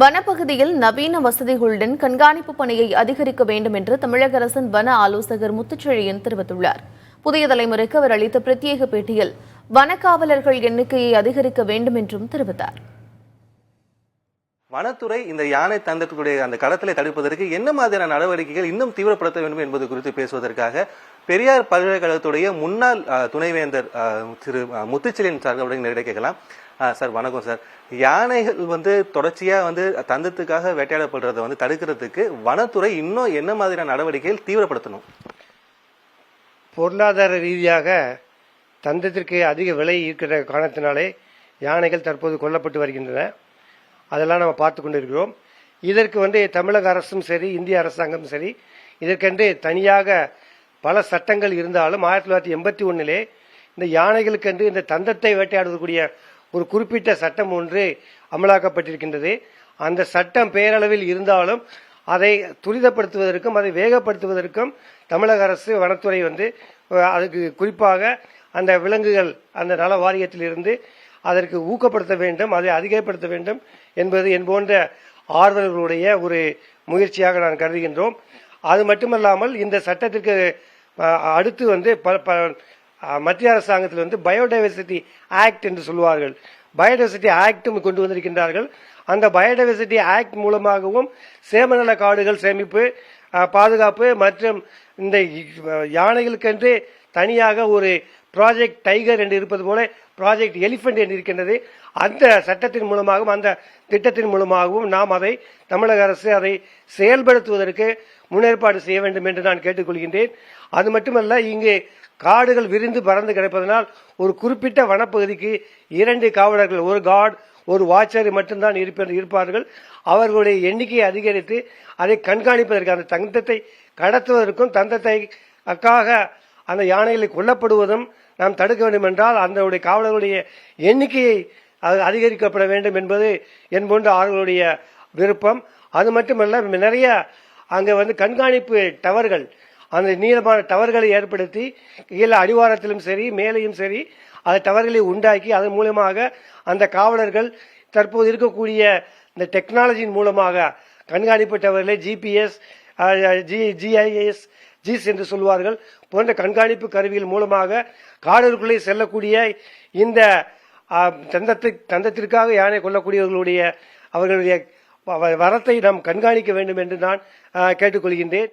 வனப்பகுதியில் நவீன வசதிகளுடன் கண்காணிப்பு பணியை அதிகரிக்க வேண்டும் என்று தமிழக அரசின் வன ஆலோசகர் முத்துச்செழியன் தெரிவித்துள்ளார். புதிய தலைமுறைக்கு அவர் அளித்த பிரத்யேக பேட்டியில் வனக்காவலர்கள் எண்ணிக்கையை அதிகரிக்க வேண்டும் என்றும் தெரிவித்தார். வனத்துறை இந்த யானை தந்தத்துடைய அந்த களத்திலே தடுப்பதற்கு என்ன மாதிரியான நடவடிக்கைகள் இன்னும் தீவிரப்படுத்த வேண்டும் என்பது குறித்து பேசுவதற்காக பெரியார் பல்கலைக்கழகத்துடைய முன்னாள் துணைவேந்தர் திரு முத்துச்செழியன் சார் நேரடியாக கேட்கலாம். சார் வணக்கம் சார். யானைகள் தொடர்ச்சியா தந்தத்துக்காக வேட்டையாடப்படுறதை தடுக்கிறதுக்கு வனத்துறை இன்னும் என்ன மாதிரியான நடவடிக்கைகள் தீவிரப்படுத்தணும்? பொருளாதார ரீதியாக தந்தத்திற்கு அதிக விலை இருக்கிற காரணத்தினாலே யானைகள் தற்போது கொல்லப்பட்டு வருகின்றன. அதெல்லாம் நம்ம பார்த்து கொண்டிருக்கிறோம். இதற்கு தமிழக அரசும் சரி, இந்திய அரசாங்கமும் சரி, இதற்கென்று தனியாக பல சட்டங்கள் இருந்தாலும் 1981 இந்த யானைகளுக்கென்று இந்த தந்தத்தை வேட்டையாடுவதற்குரிய ஒரு குறிப்பிட்ட சட்டம் ஒன்று அமலாக்கப்பட்டிருக்கின்றது. அந்த சட்டம் பெயரளவில் இருந்தாலும் அதை துரிதப்படுத்துவதற்கும் அதை வேகப்படுத்துவதற்கும் தமிழக அரசு வனத்துறை அதுக்கு குறிப்பாக அந்த விலங்குகள் அந்த நல வாரியத்தில் இருந்து அதற்கு ஊக்கப்படுத்த வேண்டும், அதை அதிகப்படுத்த வேண்டும் என்பது போன்ற ஆர்வலர்களுடைய ஒரு முயற்சியாக நான் கருதுகின்றோம். அது மட்டுமல்லாமல் இந்த சட்டத்திற்கு அடுத்து மத்திய அரசாங்கத்தில் பயோடைவர்சிட்டி ஆக்ட் என்று சொல்வார்கள். பயோடைவர்சிட்டி ஆக்டும் கொண்டு வந்திருக்கின்றார்கள். அந்த பயோடைவர்சிட்டி ஆக்ட் மூலமாகவும் சேமநல காடுகள் சேமிப்பு, பாதுகாப்பு மற்றும் இந்த யானைகளுக்கென்று தனியாக ஒரு ப்ராஜெக்ட் டைகர் என்று இருப்பது போல ப்ராஜெக்ட் எலிபென்ட் என்று இருக்கின்றது. அந்த சட்டத்தின் மூலமாகவும் அந்த திட்டத்தின் மூலமாகவும் நாம் தமிழக அரசு அதை செயல்படுத்துவதற்கு முன்னேற்பாடு செய்ய வேண்டும் என்று நான் கேட்டுக்கொள்கின்றேன். அது மட்டுமல்ல, இங்கே காடுகள் விரிந்து பறந்து கிடப்பதனால் ஒரு குறிப்பிட்ட வனப்பகுதிக்கு 2 காவலர்கள், ஒரு கார்டு ஒரு வாட்சர் மட்டும்தான் இருப்பார்கள். அவர்களுடைய எண்ணிக்கையை அதிகரித்து அதை கண்காணிப்பதற்கு, அந்த தந்தத்தை கடத்துவதற்கும் தந்தத்தைக்காக அந்த யானைகளை கொல்லப்படுவதும் நாம் தடுக்க வேண்டும் என்றால் அந்த காவலர்களுடைய எண்ணிக்கையை அதிகரிக்கப்பட வேண்டும் என்பது போன்ற அவர்களுடைய விருப்பம். அது மட்டுமல்ல, நிறைய அங்கே கண்காணிப்பு டவர்கள், அந்த நீளமான டவர்களை ஏற்படுத்தி கீழே அடிவாரத்திலும் சரி மேலையும் சரி அந்த டவர்களை உண்டாக்கி அதன் மூலமாக அந்த காவலர்கள் தற்போது இருக்கக்கூடிய இந்த டெக்னாலஜியின் மூலமாக கண்காணிப்பு டவர்களை ஜிபிஎஸ், ஜிஐஎஸ், ஜிஸ் என்று சொல்வார்கள் போன்ற கண்காணிப்பு கருவிகள் மூலமாக காடுகளுக்குள்ளே செல்லக்கூடிய இந்த தந்தத்திற்காக யானை கொல்லக்கூடியவர்களுடைய அவர்களுடைய வரத்தை நாம் கண்காணிக்க வேண்டும் என்று நான் கேட்டுக்கொள்கின்றேன்.